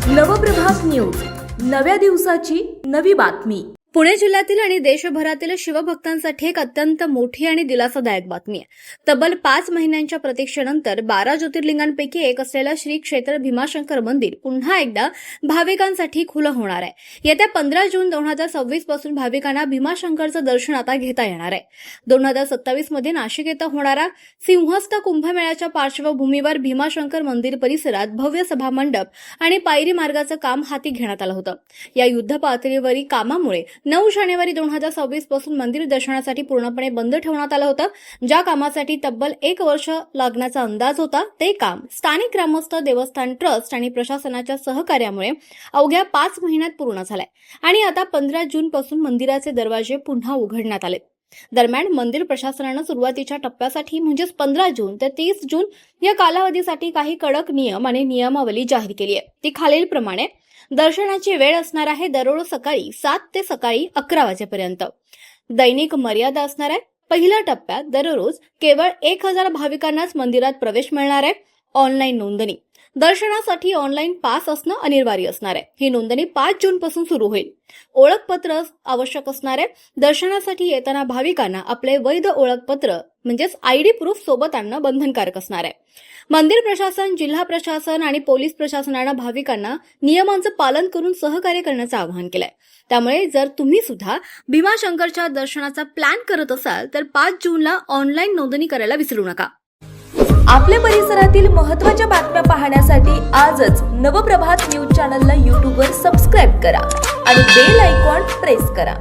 Nav Prabhat news, नव्या दिवसाची नवी बातमी। पुणे जिल्ह्यातील आणि देशभरातील शिवभक्तांसाठी एक अत्यंत मोठी आणि दिलासादायक बातमी आहे। तब्बल 5 महिन्यांच्या प्रतीक्षेनंतर 12 ज्योतिर्लिंगांपैकी एक असलेलं श्री क्षेत्र भीमाशंकर मंदिर पुन्हा एकदा भाविकांसाठी खुलं होणार आहे। येत्या 15 जून 2026 पासून भाविकांना भीमाशंकरचं दर्शन आता घेता येणार आहे। 2027 मध्ये नाशिक येथे होणारा सिंहस्थ कुंभमेळ्याच्या पार्श्वभूमीवर भीमाशंकर मंदिर परिसरात भव्य सभामंडप आणि पायरी मार्गाचं काम हाती घेण्यात आलं होतं। या युद्ध पातळीवरील कामामुळे 9 जानेवारी 2026 पासून मंदिर दर्शनासाठी पूर्णपणे बंद ठेवण्यात आलं होतं। ज्या कामासाठी तब्बल 1 वर्ष लागण्याचा अंदाज होता ते काम स्थानिक ग्रामस्थ, देवस्थान ट्रस्ट आणि प्रशासनाच्या सहकार्यामुळे अवघ्या 5 महिन्यात पूर्ण झालंय आणि आता 15 जून पासून मंदिराचे दरवाजे पुन्हा उघडण्यात आले। दरम्यान मंदिर प्रशासनानं सुरुवातीच्या टप्प्यासाठी म्हणजेच 15 जून ते 30 जून या कालावधीसाठी काही कडक नियम आणि नियमावली जाहीर केली आहे। ती खालीलप्रमाणे: दर्शनाची वेळ असणार आहे दररोज सकाळी 7 ते सकाळी 11 वाजेपर्यंत। दैनिक मर्यादा असणार आहे। पहिल्या टप्प्यात दररोज केवळ 1000 भाविकांनाच मंदिरात प्रवेश मिळणार आहे। ऑनलाईन नोंदणी: दर्शनासाठी ऑनलाईन पास असणं अनिवार्य असणार आहे। ही नोंदणी 5 जून पासून सुरू होईल। ओळखपत्र आवश्यक असणार आहे। दर्शनासाठी येताना भाविकांना आपले वैध ओळखपत्र म्हणजेच आयडी प्रूफ सोबत आणणं बंधनकारक असणार आहे। मंदिर प्रशासन, जिल्हा प्रशासन आणि पोलीस प्रशासनानं भाविकांना नियमांचं पालन करून सहकार्य करण्याचं आवाहन केलंय। त्यामुळे जर तुम्ही सुद्धा भीमाशंकरच्या दर्शनाचा प्लॅन करत असाल तर 5 जूनला ऑनलाईन नोंदणी करायला विसरू नका। आपल्या परिसरातील महत्त्वाच्या बातम्या पाहण्यासाठी आजच नवप्रभात न्यूज चॅनलला YouTubeवर सबस्क्राइब करा आणि बेल आयकॉन प्रेस करा।